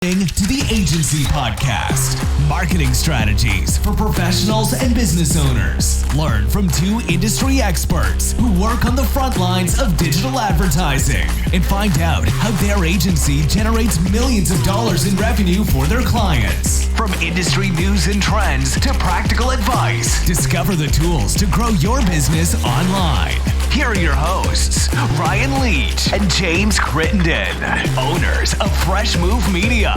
To the Agency Podcast, marketing strategies for professionals and business owners. Learn from two industry experts who work on the front lines of digital advertising and find out how their agency generates millions of dollars in revenue for their clients. From industry news and trends to practical advice, discover the tools to grow your business online. Here are your hosts, Ryan Leach and James Crittenden, owners of Fresh Move Media.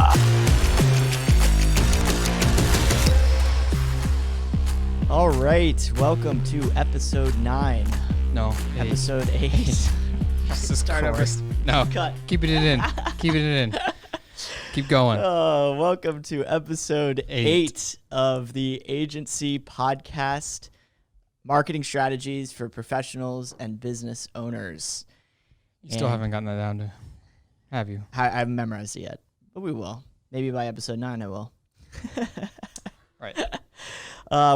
All right, welcome to episode 9. No, episode 8. Jesus Start Christ. over. No, Cut. keep it in. Keep it in. Keep going. Oh, welcome to episode 8 of the Agency Podcast, marketing strategies for professionals and business owners. You still haven't gotten that down to, have you? I haven't memorized it yet, but we will. Maybe by episode 9 I will. Right.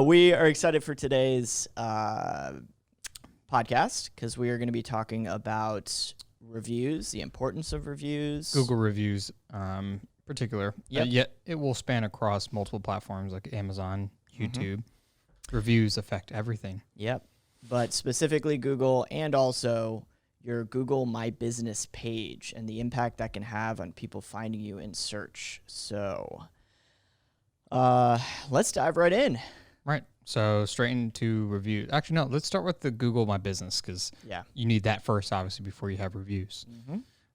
We are excited for today's podcast because we are going to be talking about reviews, the importance of reviews. Google reviews, particular. Yep. Yet it will span across multiple platforms like Amazon, YouTube. Reviews affect everything. Yep. But specifically Google, and also your Google My Business page and the impact that can have on people finding you in search. So let's dive right in. Right. So straight into reviews. Actually, no, let's start with the Google My Business because you need that first, obviously, before you have reviews.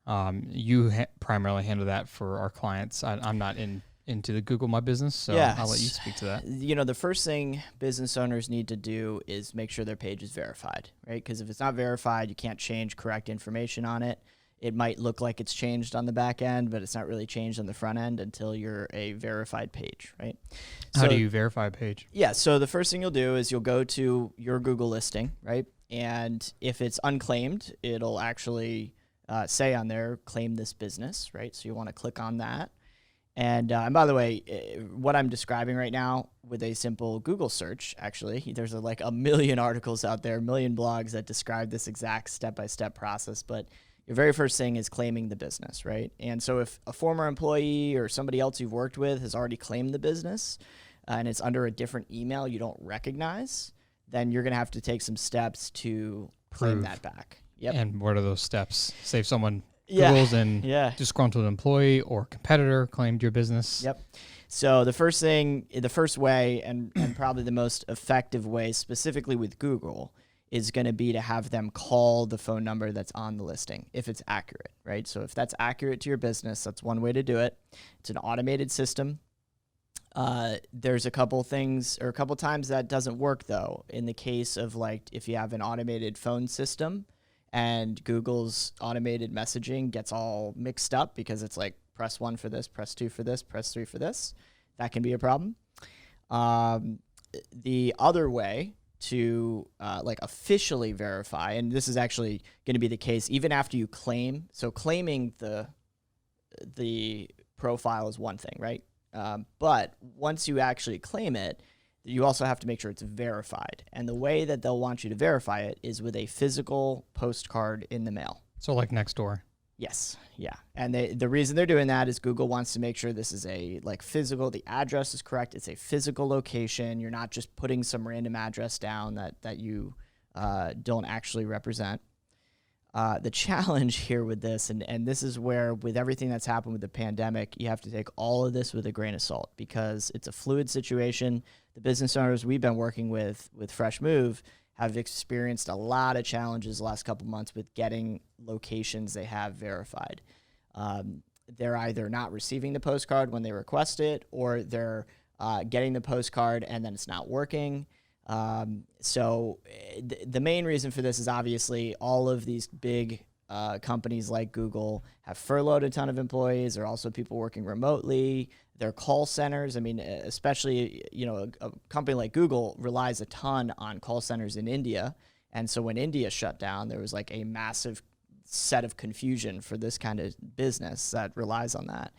You primarily handle that for our clients. I'm not into the Google My Business, so I'll let you speak to that. You know, the first thing business owners need to do is make sure their page is verified, right? Because if it's not verified, you can't change correct information on it. It might look like it's changed on the back end, but it's not really changed on the front end until you're a verified page, right? How do you verify a page? Yeah, so the first thing you'll do is you'll go to your Google listing, right? And if it's unclaimed, it'll actually say on there, claim this business, right? So you want to click on that. And by the way, what I'm describing right now with a simple Google search, actually, there's like a million articles out there, a million blogs that describe this exact step-by-step process, but your very first thing is claiming the business, right? And so if a former employee or somebody else you've worked with has already claimed the business and it's under a different email you don't recognize, then you're going to have to take some steps to claim that back. Yep. And what are those steps? Say if someone Googles and disgruntled employee or competitor claimed your business. Yep. So the first way, and probably the most effective way specifically with Google is going to be to have them call the phone number that's on the listing if it's accurate, right? So if that's accurate to your business, that's one way to do it. It's an automated system. There's a couple things or a couple times that doesn't work though. In the case of like if you have an automated phone system and Google's automated messaging gets all mixed up because it's like press 1 for this, press 2 for this, press 3 for this, that can be a problem. The other way to like officially verify, and this is actually going to be the case even after you claim. So claiming the profile is one thing, right? But once you actually claim it, you also have to make sure it's verified. And the way that they'll want you to verify it is with a physical postcard in the mail. So like Nextdoor. Yes. Yeah. And the reason they're doing that is Google wants to make sure this is a like physical, the address is correct. It's a physical location. You're not just putting some random address down that you don't actually represent. The challenge here with this, and this is where with everything that's happened with the pandemic, you have to take all of this with a grain of salt because it's a fluid situation. The business owners we've been working with Fresh Move have experienced a lot of challenges the last couple months with getting locations they have verified. They're either not receiving the postcard when they request it, or they're getting the postcard and then it's not working. So the main reason for this is obviously all of these big companies like Google have furloughed a ton of employees. There are also people working remotely. Their call centers, I mean, especially, you know, a company like Google relies a ton on call centers in India. And so when India shut down, there was like a massive set of confusion for this kind of business that relies on that.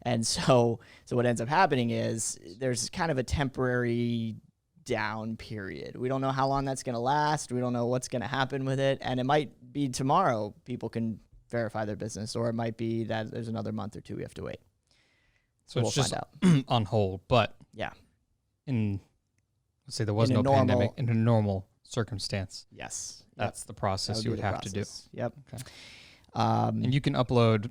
And so what ends up happening is there's kind of a temporary down period. We don't know how long that's going to last. We don't know what's going to happen with it. And it might be tomorrow people can verify their business, or it might be that there's another month or two we have to wait. So we'll it's just find out. on hold. But Yeah. Let's say there was no pandemic, in a normal circumstance. Yes. That's the process you would have to do. Yep. Okay. And you can upload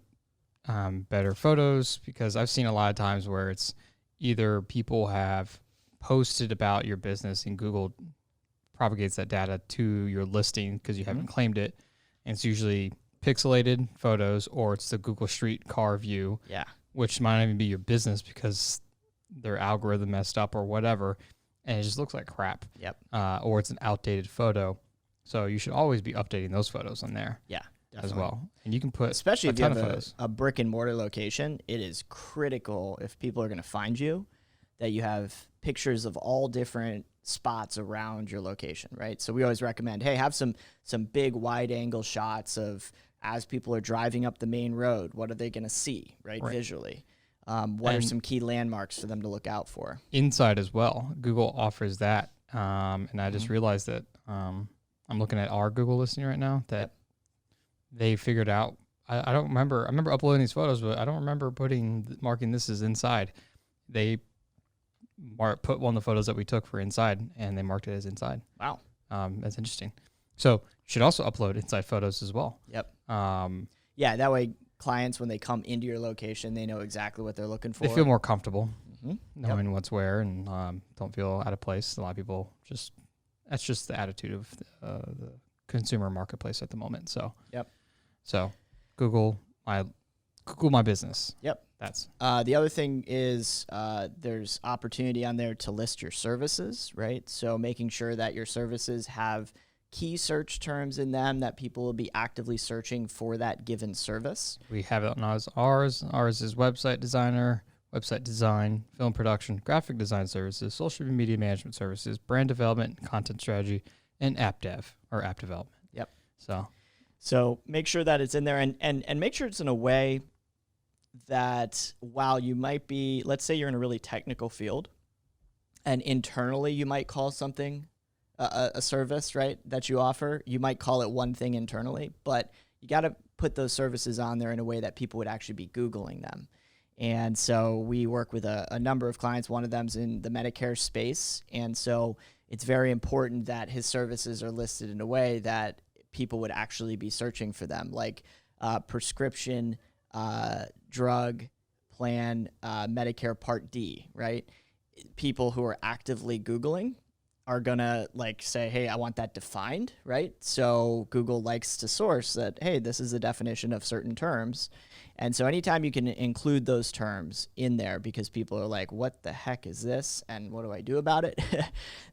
better photos, because I've seen a lot of times where it's either people have posted about your business and Google propagates that data to your listing because you haven't claimed it. And it's usually pixelated photos, or it's the Google Street car view, which might not even be your business because their algorithm messed up or whatever. And it just looks like crap. Yep. Or it's an outdated photo. So you should always be updating those photos on there. Yeah. Definitely. As well. And you can put especially if you ton have of photos. a brick and mortar location, it is critical if people are going to find you that you have pictures of all different spots around your location, right? So we always recommend, hey, have some big wide angle shots of as people are driving up the main road, what are they going to see, right? Visually. What are some key landmarks for them to look out for? Inside as well. Google offers that. And I just realized that I'm looking at our Google listing right now that they figured out. I don't remember. I remember uploading these photos, but I don't remember marking this as inside. They put one of the photos that we took for inside, and they marked it as inside. Wow. That's interesting. So you should also upload inside photos as well. Yep. Yeah, that way clients, when they come into your location, they know exactly what they're looking for. They feel more comfortable knowing what's where, and don't feel out of place. A lot of people that's just the attitude of the consumer marketplace at the moment. So so Google my business. Yep. That's the other thing is there's opportunity on there to list your services, right? So making sure that your services have key search terms in them that people will be actively searching for that given service. We have it on ours. Ours is website designer, website design, film production, graphic design services, social media management services, brand development, content strategy, and app dev or app development. Yep. So make sure that it's in there and make sure it's in a way that while you might be, let's say you're in a really technical field and internally you might call something a service, right, that you offer, you might call it one thing internally, but you got to put those services on there in a way that people would actually be Googling them. And so we work with a number of clients. One of them's in the Medicare space. And so it's very important that his services are listed in a way that people would actually be searching for them, like prescription drug plan, Medicare Part D, right? People who are actively Googling are gonna say, hey, I want that defined, right? So Google likes to source that, hey, this is the definition of certain terms. And so anytime you can include those terms in there because people are like, what the heck is this? And what do I do about it?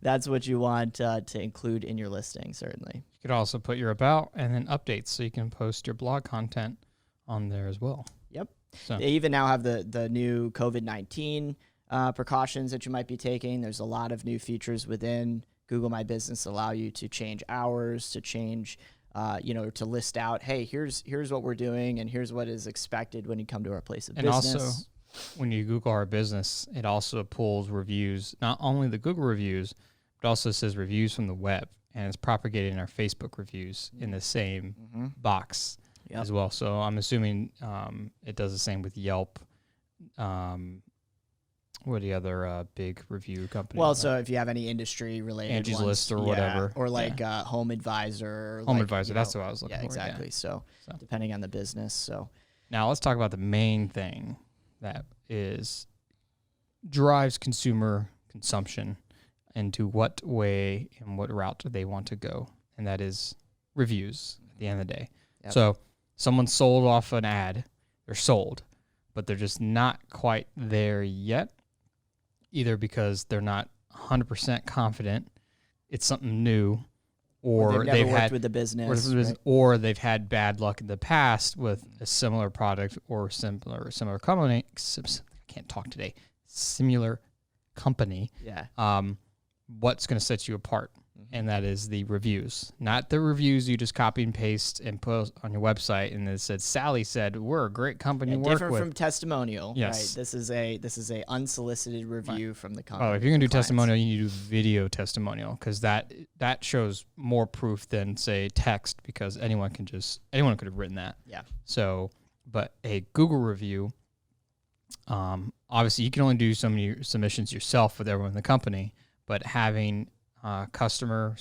That's what you want to include in your listing, certainly. You could also put your about and then updates so you can post your blog content on there as well. Yep. So they even now have the new COVID-19 precautions that you might be taking. There's a lot of new features within Google My Business that allow you to change hours, to change, to list out, hey, here's what we're doing and here's what is expected when you come to our place of business. And also, when you Google our business, it also pulls reviews, not only the Google reviews, but also says reviews from the web, and it's propagating our Facebook reviews in the same box as well. So I'm assuming it does the same with Yelp. What are the other big review companies? Well, so if you have any industry related Angie's ones, List or whatever. Or Home Advisor. Home Advisor, that's what I was looking for. Exactly. Yeah. So depending on the business. So now let's talk about the main thing that drives consumer consumption into what way and what route they want to go. And that is reviews at the end of the day. Yep. So someone sold off an ad, they're sold, but they're just not quite there yet. Either because they're not 100% confident it's something new, or they've never worked with the business, right? Or they've had bad luck in the past with a similar product or similar company. I can't talk today. Similar company. Yeah. What's going to set you apart? And that is the reviews, not the reviews you just copy and paste and put on your website. And it said, Sally said, we're a great company to work with. Different from testimonial, yes. Right? This is a unsolicited review from the company. Oh, if you're going to do testimonial, you need to do video testimonial because that shows more proof than, say, text, because anyone could have written that. Yeah. So, but a Google review Obviously, you can only do so many submissions yourself with everyone in the company, but having customer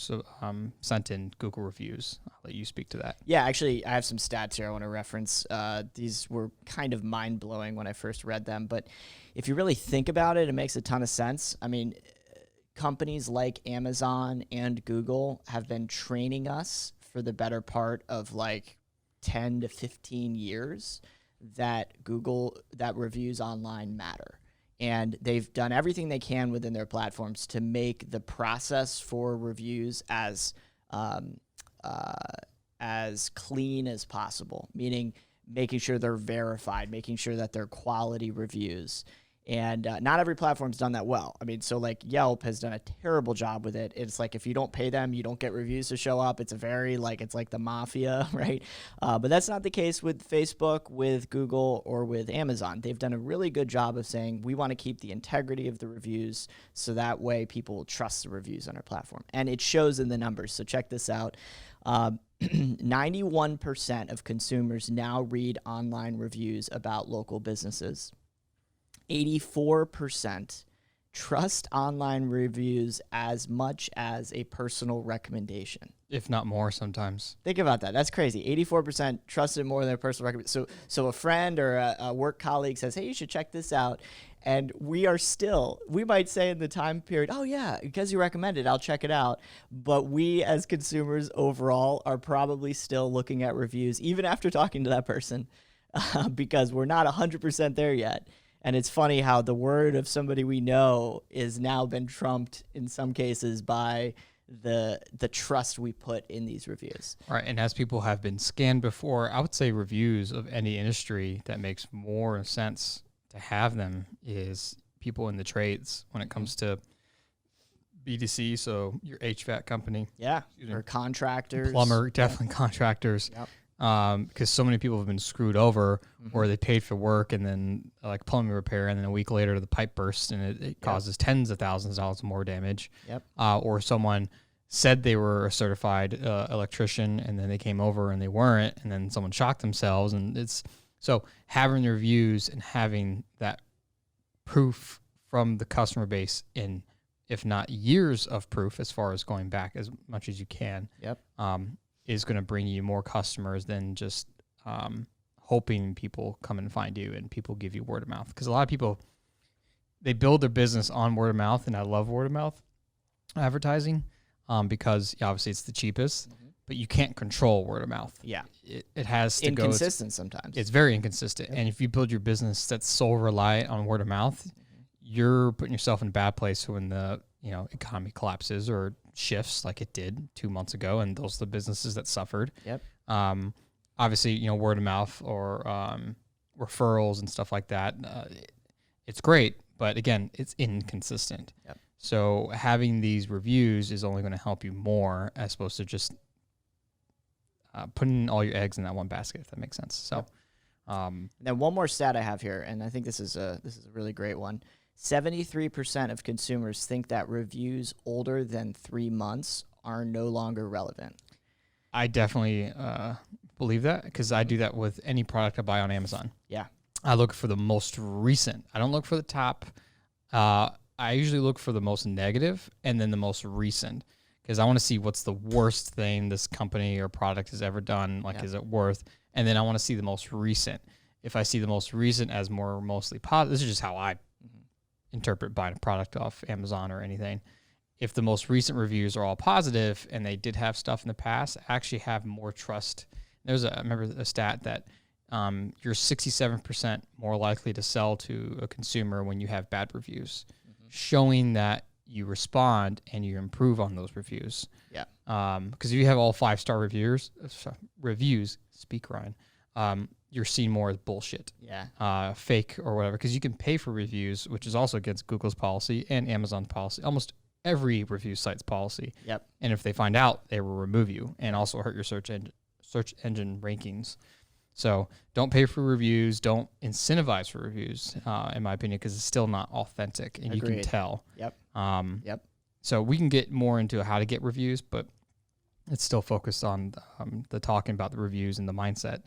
sent in Google reviews, I'll let you speak to that. Yeah, actually, I have some stats here I want to reference. These were kind of mind-blowing when I first read them, but if you really think about it, it makes a ton of sense. I mean, companies like Amazon and Google have been training us for the better part of like 10 to 15 years that reviews online matter. And they've done everything they can within their platforms to make the process for reviews as clean as possible, meaning making sure they're verified, making sure that they're quality reviews. And not every platform's done that well. I mean, so like Yelp has done a terrible job with it. It's like if you don't pay them, you don't get reviews to show up. It's it's like the mafia, right? But that's not the case with Facebook, with Google, or with Amazon. They've done a really good job of saying we want to keep the integrity of the reviews so that way people will trust the reviews on our platform. And it shows in the numbers. So check this out. 91% of consumers now read online reviews about local businesses. 84% trust online reviews as much as a personal recommendation. If not more sometimes. Think about that. That's crazy. 84% trust it more than a personal recommendation. So a friend or a work colleague says, hey, you should check this out. And we might say in the time period, oh yeah, because you recommended, I'll check it out. But we as consumers overall are probably still looking at reviews, even after talking to that person, because we're not 100% there yet. And it's funny how the word of somebody we know is now been trumped in some cases by the trust we put in these reviews. Right, and as people have been scanned before, I would say reviews of any industry that makes more sense to have them is people in the trades when it comes to B2C, so your HVAC company. Yeah, or contractors. Plumber, definitely contractors. Yep. Because so many people have been screwed over, or they paid for work and then like plumbing repair, and then a week later the pipe bursts and it causes tens of thousands of dollars more damage. Yep. Or someone said they were a certified electrician and then they came over and they weren't, and then someone shocked themselves. And it's so having the reviews and having that proof from the customer base in, if not years of proof, as far as going back as much as you can. Yep. Is going to bring you more customers than just hoping people come and find you and people give you word of mouth. Because a lot of people, they build their business on word of mouth, and I love word of mouth advertising because obviously it's the cheapest, but you can't control word of mouth. Yeah. It has to inconsistent sometimes. It's very inconsistent. And if you build your business that's so reliant on word of mouth, you're putting yourself in a bad place when the economy collapses or shifts like it did 2 months ago, and those are the businesses that suffered. Yep. Obviously, word of mouth or referrals and stuff like that, it's great, but again, it's inconsistent. Yep. So having these reviews is only going to help you more, as opposed to just putting all your eggs in that one basket, if that makes sense. So, then one more stat I have here, and I think this is a really great one. 73% of consumers think that reviews older than 3 months are no longer relevant. I definitely believe that, because I do that with any product I buy on Amazon. Yeah. I look for the most recent. I don't look for the top. I usually look for the most negative and then the most recent, because I want to see what's the worst thing this company or product has ever done. Like, is it worth? And then I want to see the most recent. If I see the most recent as mostly positive, this is just how I interpret buying a product off Amazon or anything. If the most recent reviews are all positive and they did have stuff in the past, I actually have more trust. I remember a stat that you're 67% more likely to sell to a consumer when you have bad reviews, showing that you respond and you improve on those reviews. Yeah. Because if you have all 5-star reviews, speak Ryan, you're seen more as bullshit, fake or whatever, because you can pay for reviews, which is also against Google's policy and Amazon's policy, almost every review site's policy. Yep. And if they find out, they will remove you and also hurt your search engine rankings. So don't pay for reviews. Don't incentivize for reviews, in my opinion, because it's still not authentic, and Agreed. you can tell. Yep. So we can get more into how to get reviews, but it's still focused on the talking about the reviews and the mindset.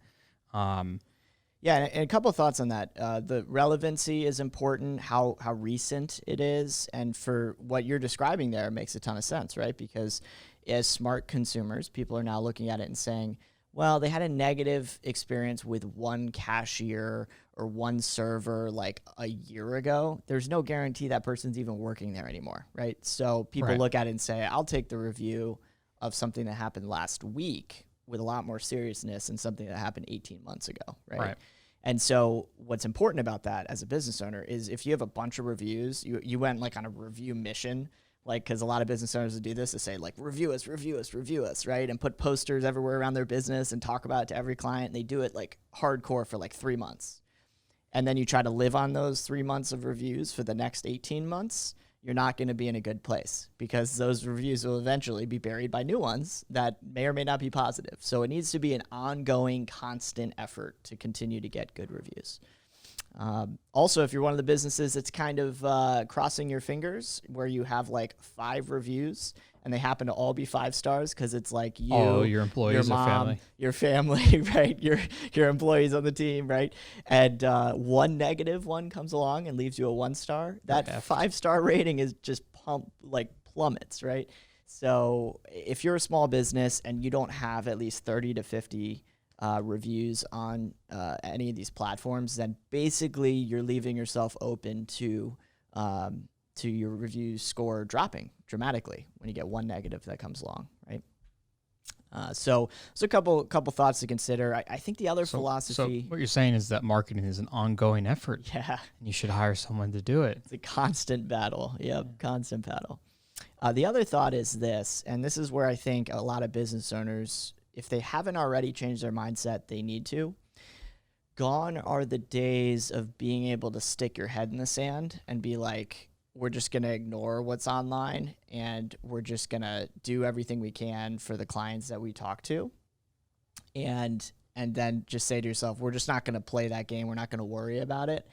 Yeah, and a couple of thoughts on that. The relevancy is important, how recent it is, and for what you're describing there, it makes a ton of sense, right? Because as smart consumers, people are now looking at it and saying, well, they had a negative experience with one cashier or one server like a year ago. There's no guarantee that person's even working there anymore, right? So people look at it and say, I'll take the review of something that happened last week with a lot more seriousness than something that happened 18 months ago, right? And so what's important about that as a business owner is if you have a bunch of reviews, you went like on a review mission, like, because a lot of business owners would do this to say, like, review us, right? And put posters everywhere around their business and talk about it to every client. And they do it like hardcore for like 3 months. And then you try to live on those 3 months of reviews for the next 18 months. You're not going to be in a good place because those reviews will eventually be buried by new ones that may or may not be positive. So it needs to be an ongoing, constant effort to continue to get good reviews. Also, if you're one of the businesses that's kind of crossing your fingers where you have like 5 reviews and they happen to all be 5 stars because it's like you, your employees, your mom, your family, right? Your employees on the team, right? And one negative one comes along and leaves you a 1 star. That 5-star rating is just plummets, right? So if you're a small business and you don't have at least 30 to 50 reviews on any of these platforms, then basically you're leaving yourself open to your review score dropping dramatically when you get one negative that comes along, right? So a couple thoughts to consider. I think the other philosophy. So what you're saying is that marketing is an ongoing effort. Yeah, and you should hire someone to do it. It's a constant battle. Yep, constant battle. The other thought is this, and this is where I think a lot of business owners, if they haven't already changed their mindset, they need to. Gone are the days of being able to stick your head in the sand and be like, we're just going to ignore what's online and we're just going to do everything we can for the clients that we talk to. And then just say to yourself, we're just not going to play that game. We're not going to worry about it.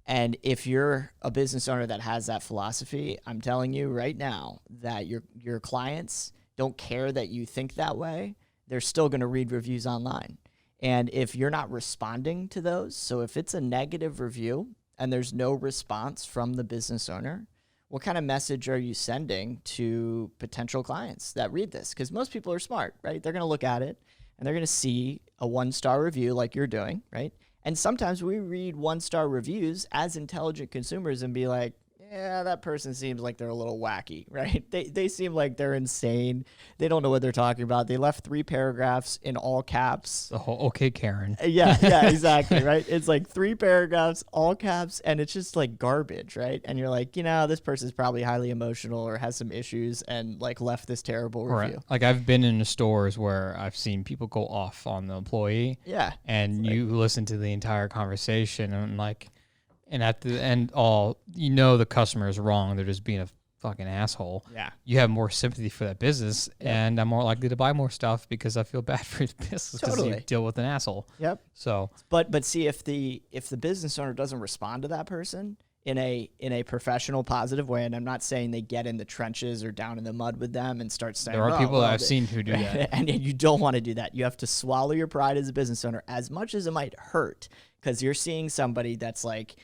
And if you're a business owner that has that philosophy, I'm telling you right now that your clients don't care that you think that way. They're still going to read reviews online. And if you're not responding to those, so if it's a negative review and there's no response from the business owner, what kind of message are you sending to potential clients that read this? Because most people are smart, right? They're going to look at it and they're going to see a 1-star review like you're doing, right? And sometimes we read 1-star reviews as intelligent consumers and be like, yeah, that person seems like they're a little wacky, right? They seem like they're insane. They don't know what they're talking about. They left 3 paragraphs in all caps. The whole, okay, Karen. Yeah, exactly, right? It's like 3 paragraphs, all caps, and it's just like garbage, right? And you're like, this person's probably highly emotional or has some issues and like left this terrible review. Right. Like I've been in the stores where I've seen people go off on the employee. Yeah. And you listen to the entire conversation and like, and at the end, the customer is wrong. They're just being a fucking asshole. Yeah. You have more sympathy for that business, and I'm more likely to buy more stuff because I feel bad for your business because you deal with an asshole. Yep. So, but see, if the business owner doesn't respond to that person in a professional, positive way, and I'm not saying they get in the trenches or down in the mud with them and start saying, there are people that I've seen who do that, and you don't want to do that. You have to swallow your pride as a business owner, as much as it might hurt, because you're seeing somebody that's like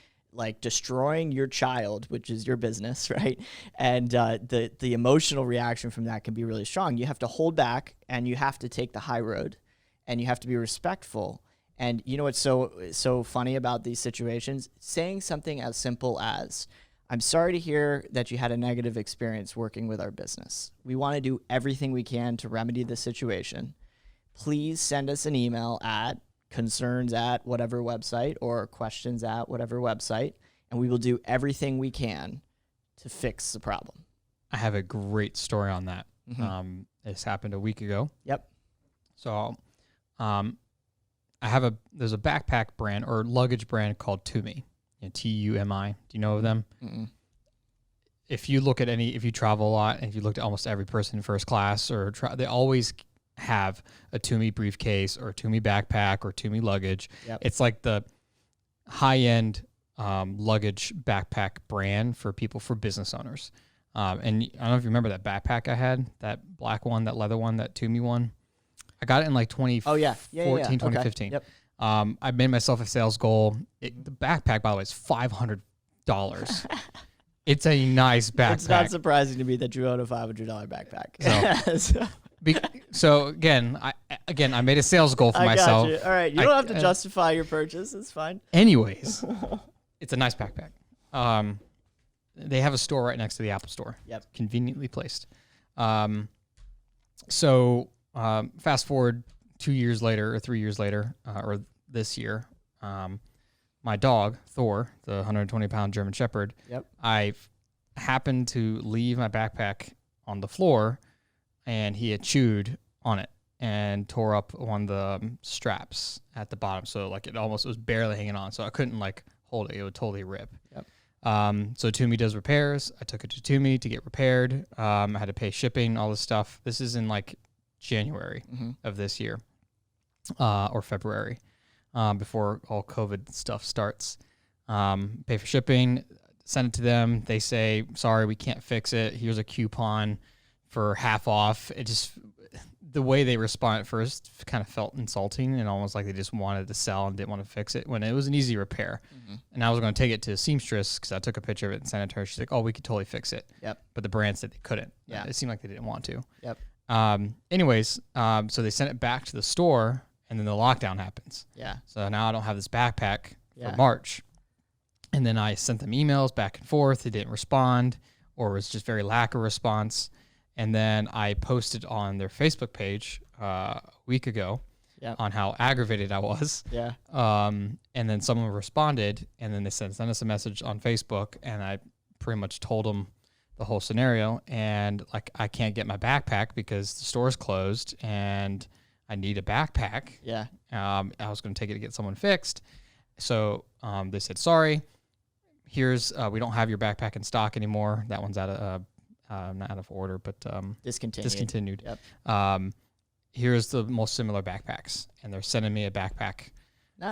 destroying your child, which is your business, right? And the emotional reaction from that can be really strong. You have to hold back and you have to take the high road and you have to be respectful. And you know what's so funny about these situations? Saying something as simple as, I'm sorry to hear that you had a negative experience working with our business. We want to do everything we can to remedy the situation. Please send us an email at concerns@whatever website or questions@whatever website, and we will do everything we can to fix the problem. I have a great story on that. Mm-hmm. This happened a week ago. Yep. So, there's a backpack brand or luggage brand called Tumi, Tumi. Do you know of them? Mm-mm. If you travel a lot and if you look at almost every person in first class they always have a Tumi briefcase or a Tumi backpack or Tumi luggage. Yep. It's like the high-end luggage backpack brand for business owners. And I don't know if you remember that backpack I had, that black one, that leather one, that Tumi one. I got it in like 2014, 2015. Okay. Yep. I made myself a sales goal. The backpack, by the way, is $500. It's a nice backpack. It's not surprising to me that you own a $500 backpack. So again, I made a sales goal for myself. Got you. All right, you don't have to justify your purchase. It's fine. Anyways, it's a nice backpack. They have a store right next to the Apple Store. Yep. Conveniently placed. Fast forward 2 years later or 3 years later, or this year, my dog, Thor, the 120-pound German Shepherd, I happened to leave my backpack on the floor, and he had chewed on it and tore up one of the straps at the bottom. So like it was barely hanging on. So I couldn't like hold it. It would totally rip. Yep. So Tumi does repairs. I took it to Tumi to get repaired. I had to pay shipping, all this stuff. This is in like January of this year, or February, before all COVID stuff starts. Pay for shipping, send it to them. They say, sorry, we can't fix it. Here's a coupon for half off. It just, the way they respond at first kind of felt insulting and almost like they just wanted to sell and didn't want to fix it when it was an easy repair. And I was going to take it to a seamstress because I took a picture of it and sent it to her. She's like, oh, we could totally fix it. Yep. But the brand said they couldn't. Yeah. It seemed like they didn't want to. Yep. So they sent it back to the store and then the lockdown happens. Yeah. So now I don't have this backpack for March. And then I sent them emails back and forth. They didn't respond or was just very lack of response. And then I posted on their Facebook page a week ago on how aggravated I was. Yeah. And then someone responded, and then they sent us a message on Facebook, and I pretty much told them the whole scenario. And like, I can't get my backpack because the store's closed, and I need a backpack. Yeah. I was going to take it to get someone fixed. So they said, sorry, here's we don't have your backpack in stock anymore. That one's out of not out of order, but discontinued. Yep. Here's the most similar backpacks, and they're sending me a backpack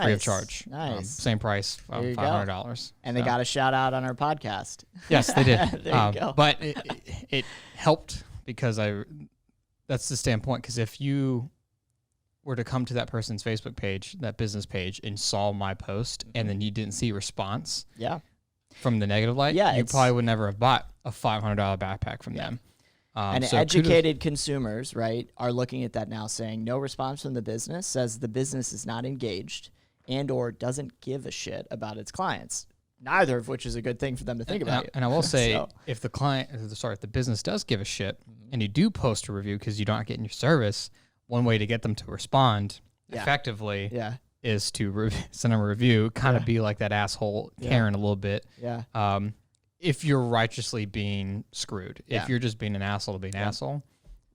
free of charge. Nice. Same price, $500. And they got a shout out on our podcast. Yes, they did. There you go. But it helped because that's the standpoint. Because if you were to come to that person's Facebook page, that business page, and saw my post, and then you didn't see response, from the negative light, you probably would never have bought a $500 backpack from them. And so educated consumers, right, are looking at that now saying no response from the business says the business is not engaged and or doesn't give a shit about its clients, neither of which is a good thing for them to think about. And I will say, if the business does give a shit and you do post a review because you're not getting your service, one way to get them to respond effectively is to send them a review, kind of be like that asshole Karen a little bit. Yeah. If you're righteously being screwed. If you're just being an asshole to be an asshole,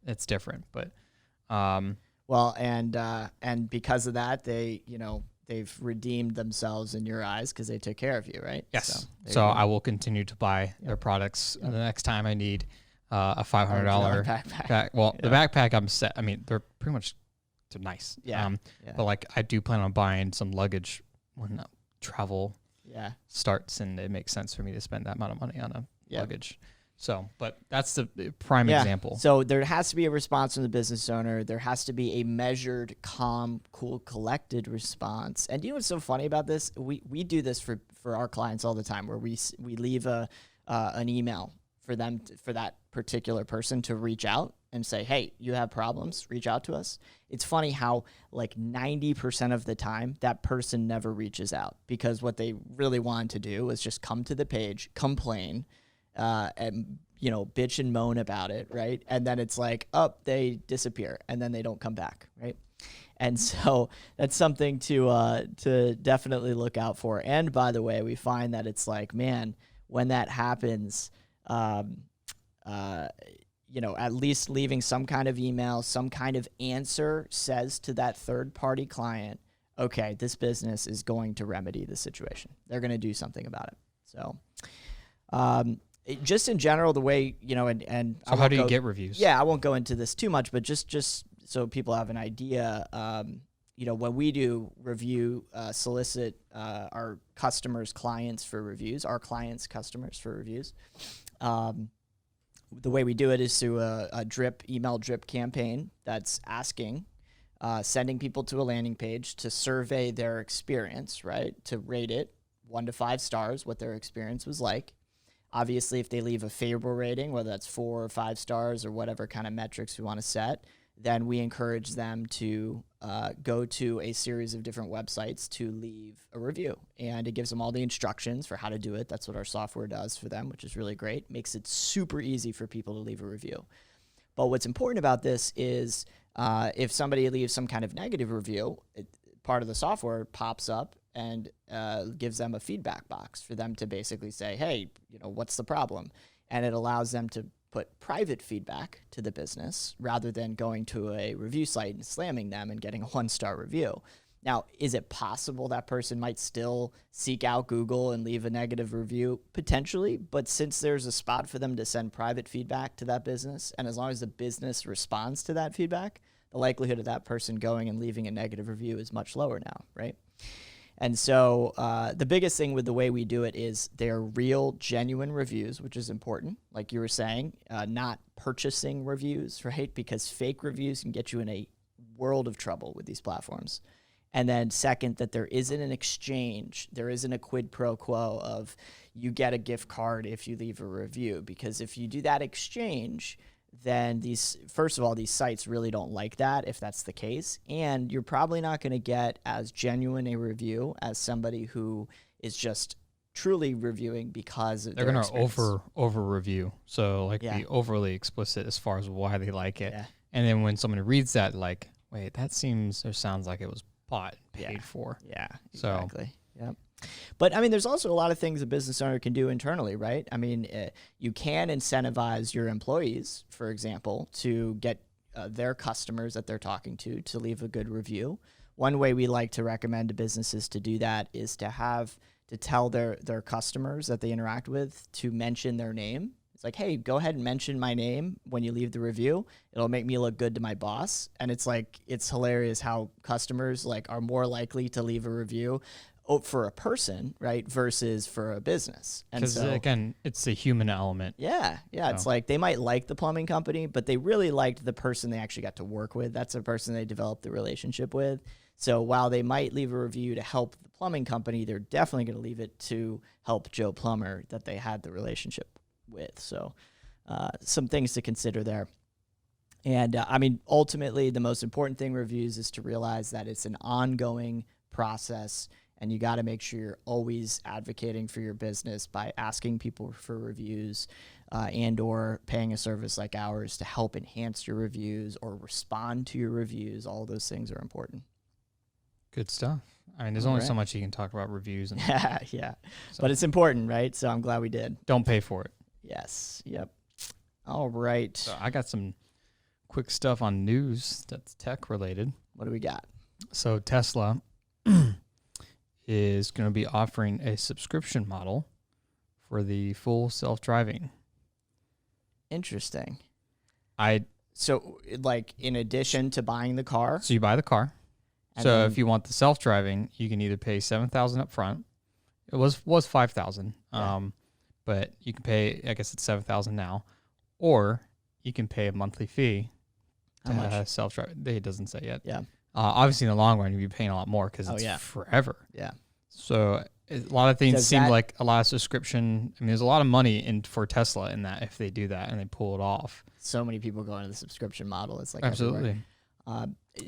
it's different. But well, and because of that, they've redeemed themselves in your eyes because they took care of you, right? Yes. So I will continue to buy their products the next time I need a $500 backpack. Well, the backpack I'm set. I mean, they're pretty much nice. But like I do plan on buying some luggage when travel starts, and it makes sense for me to spend that amount of money on a luggage. So, but that's the prime example. So there has to be a response from the business owner. There has to be a measured, calm, cool, collected response. And you know what's so funny about this? We do this for our clients all the time, where we leave an email for them for that particular person to reach out and say, hey, you have problems, reach out to us. It's funny how like 90% of the time that person never reaches out, because what they really wanted to do was just come to the page, complain, and bitch and moan about it, right? And then it's like, they disappear, and then they don't come back, right? And so that's something to definitely look out for. And by the way, we find that it's like, man, when that happens, at least leaving some kind of email, some kind of answer says to that third-party client, okay, this business is going to remedy the situation. They're going to do something about it. So just in general, the way, and so how do you get reviews? Yeah, I won't go into this too much, but just so people have an idea, when we do review, solicit our customers' clients for reviews, our clients' customers for reviews, the way we do it is through a email drip campaign that's asking sending people to a landing page to survey their experience, right? To rate it 1 to 5 stars, what their experience was like. Obviously, if they leave a favorable rating, whether that's 4 or 5 stars or whatever kind of metrics we want to set, then we encourage them to go to a series of different websites to leave a review. And it gives them all the instructions for how to do it. That's what our software does for them, which is really great. Makes it super easy for people to leave a review. But what's important about this is if somebody leaves some kind of negative review, part of the software pops up and gives them a feedback box for them to basically say, hey, what's the problem? And it allows them to put private feedback to the business rather than going to a review site and slamming them and getting a 1-star review. Now, is it possible that person might still seek out Google and leave a negative review? Potentially, but since there's a spot for them to send private feedback to that business, and as long as the business responds to that feedback, the likelihood of that person going and leaving a negative review is much lower now, right? And so the biggest thing with the way we do it is they're real, genuine reviews, which is important. Like you were saying, not purchasing reviews, right? Because fake reviews can get you in a world of trouble with these platforms. And then second, that there isn't an exchange. There isn't a quid pro quo of you get a gift card if you leave a review. Because if you do that exchange, then first of all, these sites really don't like that if that's the case. And you're probably not going to get as genuine a review as somebody who is just truly reviewing because of they're going to over review. So be overly explicit as far as why they like it. Yeah. And then when someone reads that, like, wait, that seems or sounds like it was bought, paid for. Yeah, exactly. So. Yep. But I mean, there's also a lot of things a business owner can do internally, right? I mean, you can incentivize your employees, for example, to get their customers that they're talking to leave a good review. One way we like to recommend to businesses to do that is to tell their customers that they interact with to mention their name. It's like, hey, go ahead and mention my name when you leave the review. It'll make me look good to my boss. And it's hilarious how customers are more likely to leave a review for a person, right, versus for a business. Because again, it's the human element. Yeah. So. It's like they might like the plumbing company, but they really liked the person they actually got to work with. That's the person they developed the relationship with. So while they might leave a review to help the plumbing company, they're definitely going to leave it to help Joe Plumber that they had the relationship with. So some things to consider there. And I mean, ultimately, the most important thing reviews is to realize that it's an ongoing process. And you got to make sure you're always advocating for your business by asking people for reviews and or paying a service like ours to help enhance your reviews or respond to your reviews. All those things are important. Good stuff. I mean, there's only so much you can talk about reviews. And yeah. So, but it's important, right? So I'm glad we did. Don't pay for it. Yes. Yep. All right. So I got some quick stuff on news that's tech related. What do we got? So Tesla is going to be offering a subscription model for the full self-driving. Interesting. So in addition to buying the car? So you buy the car. So if you want the self-driving, you can either pay $7,000 up front. It was $5,000. Yeah. But you can pay, I guess it's $7,000 now, or you can pay a monthly fee to self-drive. It doesn't say yet. Yeah. Obviously, in the long run, you'll be paying a lot more because it's forever. Yeah. So a lot of things seem like a lot of subscription. I mean, there's a lot of money for Tesla in that if they do that and they pull it off. So many people go into the subscription model. It's like absolutely.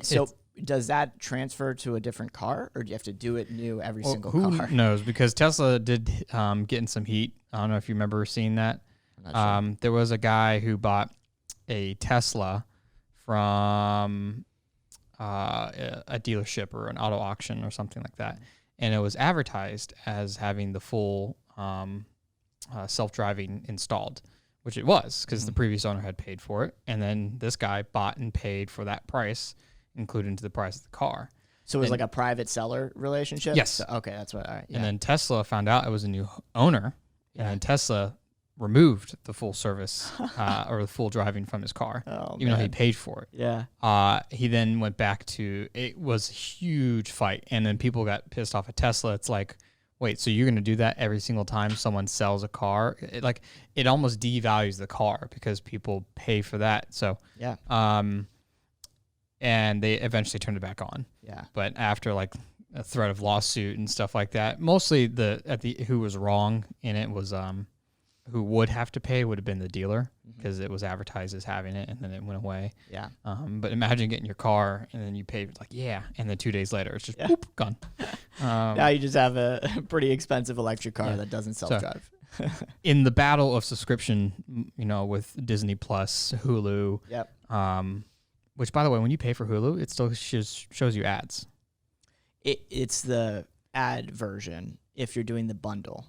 So does that transfer to a different car, or do you have to do it new every single car? Who knows? Because Tesla did get in some heat. I don't know if you remember seeing that. I'm not sure. There was a guy who bought a Tesla from a dealership or an auto auction or something like that. And it was advertised as having the full self-driving installed, which it was because the previous owner had paid for it. And then this guy bought and paid for that price, included into the price of the car. So it was like a private seller relationship? Yes. So, okay, that's what. All right, yeah. And then Tesla found out it was a new owner, and Tesla removed the full service or the full driving from his car, even though he paid for it. Yeah. He then went back to, it was a huge fight, and then people got pissed off at Tesla. It's like, wait, so you're going to do that every single time someone sells a car? It almost devalues the car because people pay for that. So and they eventually turned it back on. Yeah. But after like a threat of lawsuit and stuff like that, mostly who was wrong in it was who would have to pay would have been the dealer because it was advertised as having it and then it went away. Yeah. But imagine getting your car and then you pay like, and then 2 days later it's just boop, gone. Now you just have a pretty expensive electric car that doesn't self-drive. So, in the battle of subscription, with Disney Plus, Hulu, which by the way, when you pay for Hulu, it still shows you ads. It's the ad version if you're doing the bundle.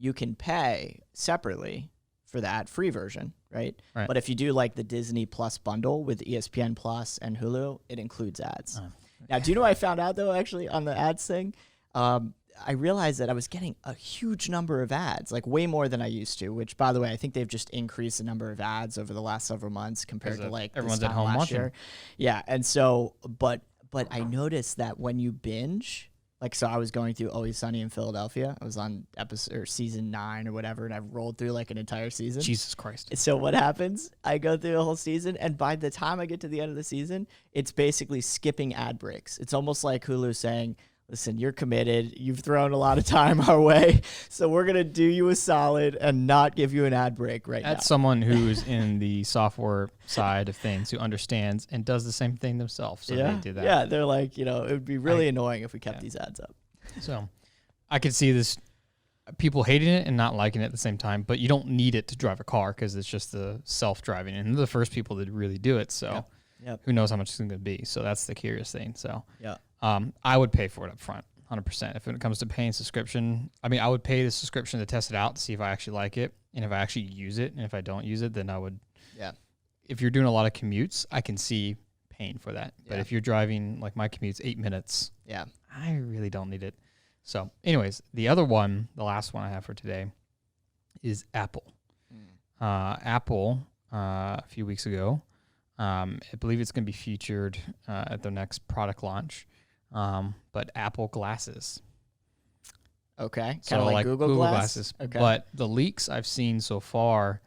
You can pay separately for the ad-free version, right? But if you do like the Disney Plus bundle with ESPN Plus and Hulu, it includes ads. Now, do you know what I found out, though, actually, on the ads thing? I realized that I was getting a huge number of ads, like way more than I used to, which, by the way, I think they've just increased the number of ads over the last several months compared to like everyone's at home watching. Year. Yeah, and so, but I noticed that when you binge, so I was going through Always Sunny in Philadelphia. I was on season 9 or whatever, and I rolled through like an entire season. Jesus Christ. So what happens? I go through the whole season, and by the time I get to the end of the season, it's basically skipping ad breaks. It's almost like Hulu saying, listen, you're committed. You've thrown a lot of time our way, so we're going to do you a solid and not give you an ad break right now. That's someone who's in the software side of things who understands and does the same thing themselves. So they do that. Yeah, they're like, it would be really annoying if we kept these ads up. So I could see this, people hating it and not liking it at the same time, but you don't need it to drive a car because it's just the self-driving. And they're the first people that really do it, so who knows how much it's going to be. So that's the curious thing. So I would pay for it up front, 100%. If it comes to paying subscription, I would pay the subscription to test it out to see if I actually like it and if I actually use it. And if I don't use it, then I would. Yeah. If you're doing a lot of commutes, I can see paying for that. But if you're driving, like my commute's 8 minutes, I really don't need it. So anyways, the last one I have for today is Apple. Apple, a few weeks ago, I believe it's going to be featured at their next product launch. But Apple glasses. Okay. Kind of like Google glasses. Okay. But the leaks I've seen so far,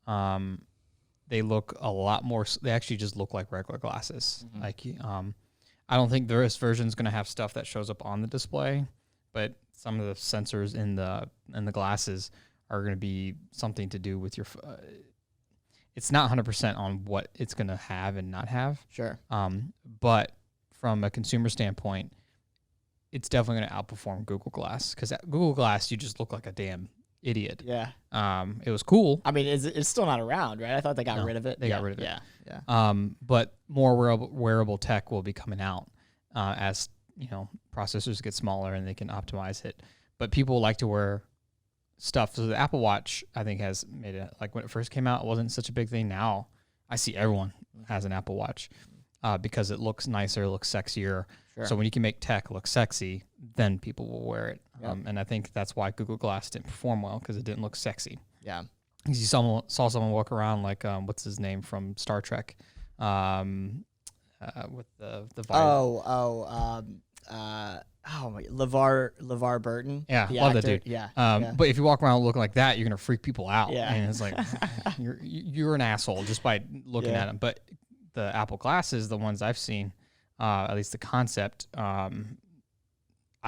they look a lot more, they actually just look like regular glasses. Like, I don't think this version is going to have stuff that shows up on the display, but some of the sensors in the glasses are going to be something to do with your, it's not 100% on what it's going to have and not have. Sure. But from a consumer standpoint, it's definitely going to outperform Google Glass because Google Glass, you just look like a damn idiot. Yeah. It was cool. It's still not around, right? I thought they got rid of it. They got rid of it. Yeah. But more wearable tech will be coming out as processors get smaller and they can optimize it. But people like to wear stuff. So the Apple Watch, I think, has made it, like when it first came out, it wasn't such a big thing. Now I see everyone has an Apple Watch because it looks nicer, looks sexier. Sure. So when you can make tech look sexy, then people will wear it. Yep. And I think that's why Google Glass didn't perform well, because it didn't look sexy. Yeah. You saw someone walk around like, what's his name from Star Trek? With the LeVar Burton. Yeah, the love actor. that dude. Yeah. But if you walk around looking like that, you're gonna freak people out. Yeah. And it's like you're an asshole just by looking at them. But the Apple glasses, the ones I've seen, at least the concept, I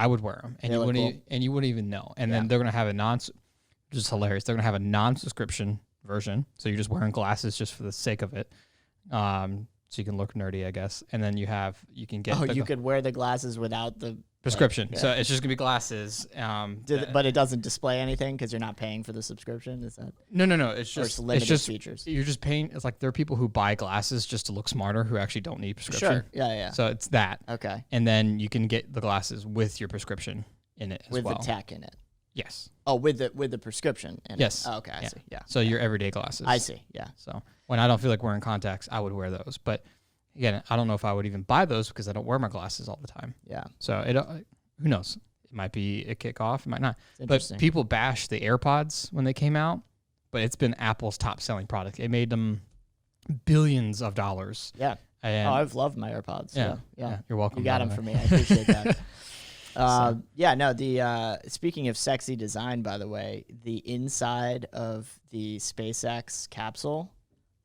would wear them, and you wouldn't even know. And then they're gonna have just hilarious. They're gonna have a non-subscription version, so you're just wearing glasses just for the sake of it. So you can look nerdy, I guess. And then you can get. You could wear the glasses without the prescription. So it's just gonna be glasses. But it doesn't display anything because you're not paying for the subscription. Is that? No. It's just limited features. You're just paying. It's like there are people who buy glasses just to look smarter who actually don't need prescription. Sure. Yeah. So it's that. Okay. And then you can get the glasses with your prescription in it as well. With the tech in it. Yes. Oh, with the prescription in yes. it. Oh, okay. I see. Yeah. So your everyday glasses. I see. Yeah. So when I don't feel like wearing contacts, I would wear those. But again, I don't know if I would even buy those because I don't wear my glasses all the time. Yeah. So who knows? It might be a kickoff. It might not. But people bash the AirPods when they came out, but it's been Apple's top selling product. It made them billions of dollars. Yeah. And I've loved my AirPods. Yeah. You're welcome. You got them for me. I appreciate that. Speaking of sexy design, by the way, the inside of the SpaceX capsule.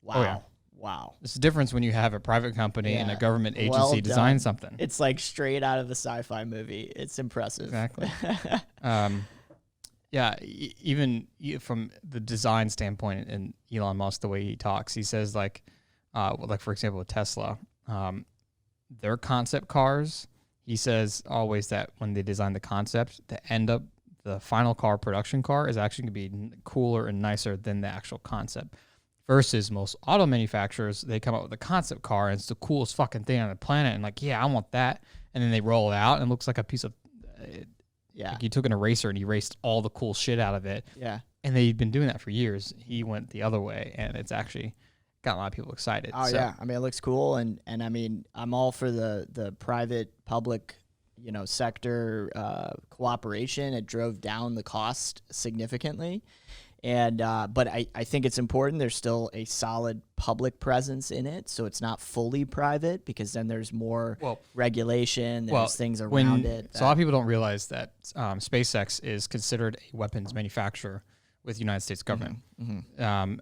Wow. Oh, yeah. Wow. There's a difference when you have a private company and a government agency design something. It's like straight out of a sci-fi movie. It's impressive. Exactly. Even from the design standpoint, and Elon Musk, the way he talks, he says like for example with Tesla, their concept cars, he says always that when they design the concept, the final car, production car, is actually going to be cooler and nicer than the actual concept. Versus most auto manufacturers, they come up with a concept car and it's the coolest fucking thing on the planet, and like, yeah, I want that, and then they roll it out and it looks like a piece of, like you took an eraser and erased all the cool shit out of it. Yeah, and they've been doing that for years. He went the other way, and it's actually got a lot of people excited. Oh yeah, I mean it looks cool, and I mean I'm all for the private public, sector cooperation. It drove down the cost significantly. And but I think it's important there's still a solid public presence in it, so it's not fully private, because then there's more regulation, there's things around it. So a lot of people don't realize that SpaceX is considered a weapons manufacturer with the United States government. Elon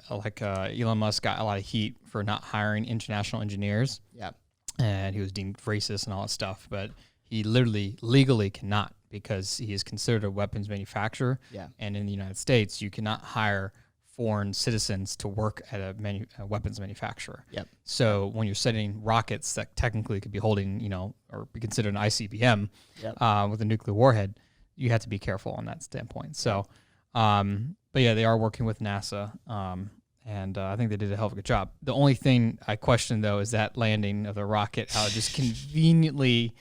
Musk got a lot of heat for not hiring international engineers. Yeah, and he was deemed racist and all that stuff, but he literally legally cannot, because he is considered a weapons manufacturer. Yeah. And in the United States, you cannot hire foreign citizens to work at a weapons manufacturer. Yep. So when you're setting rockets that technically could be holding, or be considered an ICBM with a nuclear warhead, you have to be careful on that standpoint. So, but yeah, they are working with NASA. And I think they did a hell of a good job. The only thing I question, though, is that landing of the rocket, how it just conveniently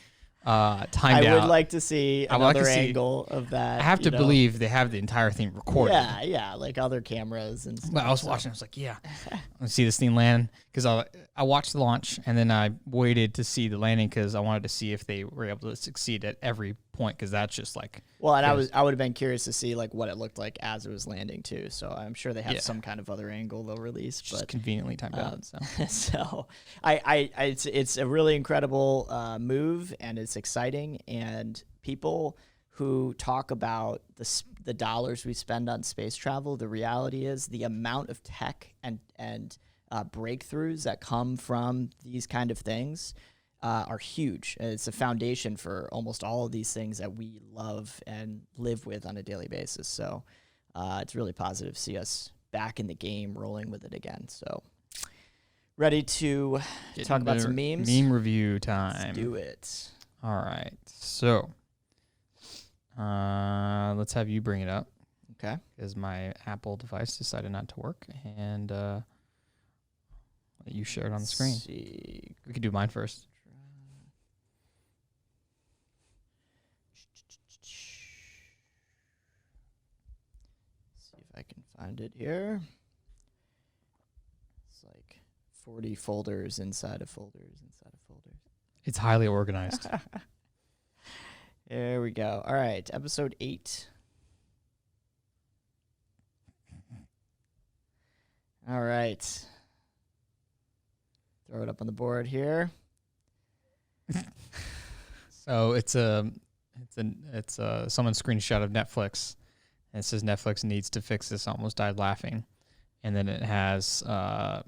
timed out. I would like to see another angle of that. I have to believe they have the entire thing recorded. Yeah, like other cameras and stuff. But I was watching, I was like, yeah, let's see this thing land. Because I watched the launch, and then I waited to see the landing because I wanted to see if they were able to succeed at every point, because that's just like... Well, and I would have been curious to see like what it looked like as it was landing too. So I'm sure they have some kind of other angle they'll release. Just conveniently timed out. So, so it's a really incredible move, and it's exciting. And people who talk about the dollars we spend on space travel, the reality is the amount of tech and breakthroughs that come from these kind of things are huge. It's a foundation for almost all of these things that we love and live with on a daily basis. So it's really positive to see us back in the game, rolling with it again. So ready to talk about some memes? Meme review time. Let's do it. All right. So let's have you bring it up. Okay. Because my Apple device decided not to work, and you share it on the screen. See. We could do mine first. See if I can find it here. It's like 40 folders inside of folders inside of folders. It's highly organized. There we go. All right, episode 8. All right. Throw it up on the board here. So it's someone's screenshot of Netflix, and it says Netflix needs to fix this. Almost died laughing, and then it has I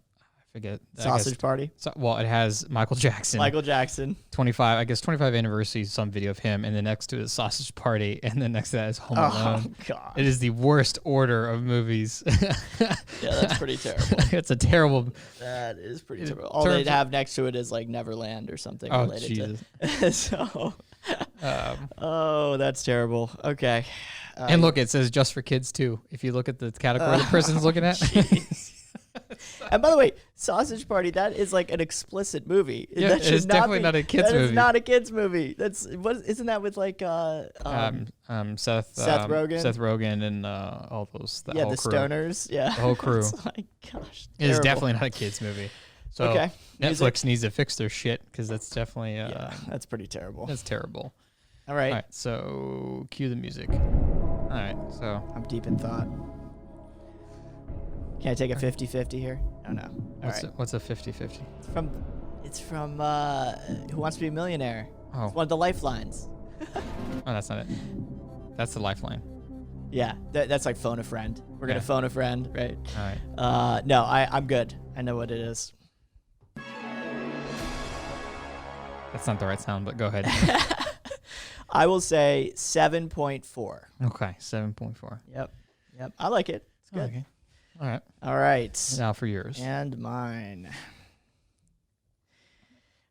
forget Sausage Party. Well, it has Michael Jackson. 25 anniversary, some video of him, and then next to it is Sausage Party, and then next to that is Home Alone. Oh God! It is the worst order of movies. Yeah, that's pretty terrible. It's a terrible. That is pretty terrible. All they'd have next to it is like Neverland or something related Jesus. to. So. Oh, that's terrible. Okay. And look, it says just for kids too. If you look at the category the person's looking at. And by the way, Sausage Party, that is like an explicit movie. Yeah, that it's definitely not a kids movie. That is not a kids movie. Isn't that with like Seth Rogen? Seth Rogen and all those whole the crew. stoners. Yeah. The whole crew. It's like, gosh. It is definitely not a kids movie. So okay. Netflix needs to fix their shit, because that's definitely that's pretty terrible. That's terrible. All right. All right, so cue the music. All right, so I'm deep in thought. Can I take a 50-50 here? Oh no. What's a 50-50? It's from Who Wants to Be a Millionaire. Oh. It's one of the lifelines. Oh, that's not it. That's the lifeline. Yeah, that's like phone a friend. We're gonna phone a friend, right? All right. No, I'm good. I know what it is. That's not the right sound, but go ahead. I will say 7.4. Okay, 7.4. Yep. I like it. It's good. Okay. All right. All right. Now for yours. And mine.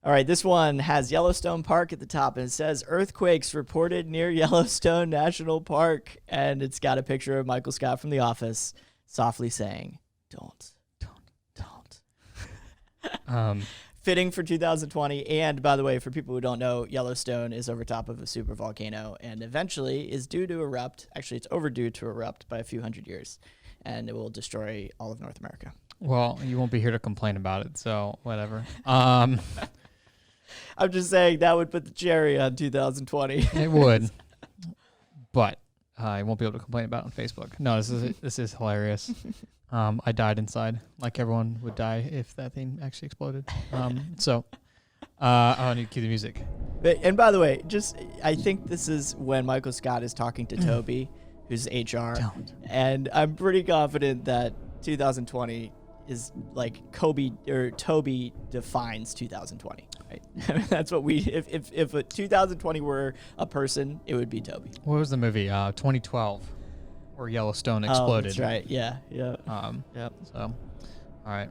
All right, this one has Yellowstone Park at the top, and it says earthquakes reported near Yellowstone National Park, and it's got a picture of Michael Scott from The Office softly saying, don't. Fitting for 2020, and by the way, for people who don't know, Yellowstone is over top of a super volcano, and eventually is due to erupt. Actually, it's overdue to erupt by a few hundred years, and it will destroy all of North America. Well, you won't be here to complain about it, so whatever. I'm just saying that would put the cherry on 2020. It would, but I won't be able to complain about it on Facebook. No, this is hilarious. I died inside, like everyone would die if that thing actually exploded. I need to cue the music. And by the way, I think this is when Michael Scott is talking to Toby, who's HR, and I'm pretty confident that 2020 is like Toby defines 2020. Right? That's what if 2020 were a person, it would be Toby. What was the movie? 2012, where Yellowstone exploded. Oh, that's right. Yeah. Yep. So, all right.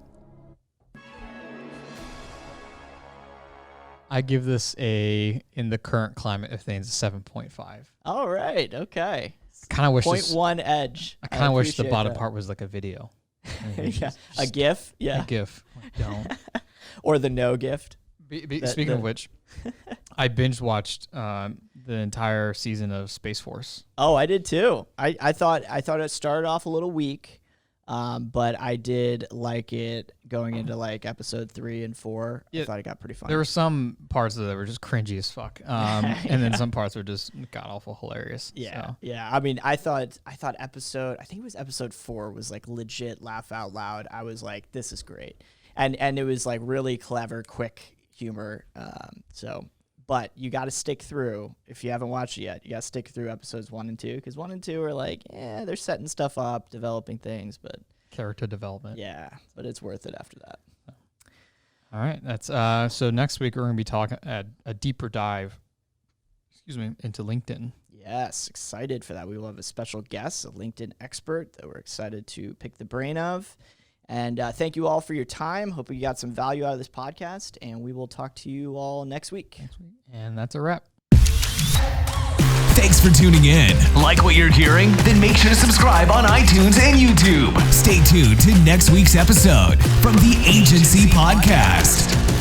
I give this in the current climate of things, a 7.5. All right. Okay. Kind of wish 0.1 edge. I kind of wish the bottom part was like a video. Yeah. A GIF. Yeah. A GIF. Don't. Or the no gift. Speaking of which, I binge watched the entire season of Space Force. Oh, I did too. I thought it started off a little weak, but I did like it going into like episode 3 and 4. Yeah, I thought it got pretty fun. There were some parts of it that were just cringy as fuck, and then some parts were just god awful hilarious. Yeah, so. Yeah. I mean, I thought I think it was episode 4 was like legit laugh out loud. I was like, this is great, and it was like really clever, quick humor. But you got to stick through. If you haven't watched it yet, you got to stick through episodes 1 and 2, because 1 and 2 are like, they're setting stuff up, developing things, but character development. Yeah, but it's worth it after that. All right, that's so next week we're going to be talking at a deeper dive. Into LinkedIn. Yes, excited for that. We will have a special guest, a LinkedIn expert that we're excited to pick the brain of. And thank you all for your time. Hope you got some value out of this podcast, and we will talk to you all next week. And that's a wrap. Thanks for tuning in. Like what you're hearing? Then make sure to subscribe on iTunes and YouTube. Stay tuned to next week's episode from the Agency Podcast.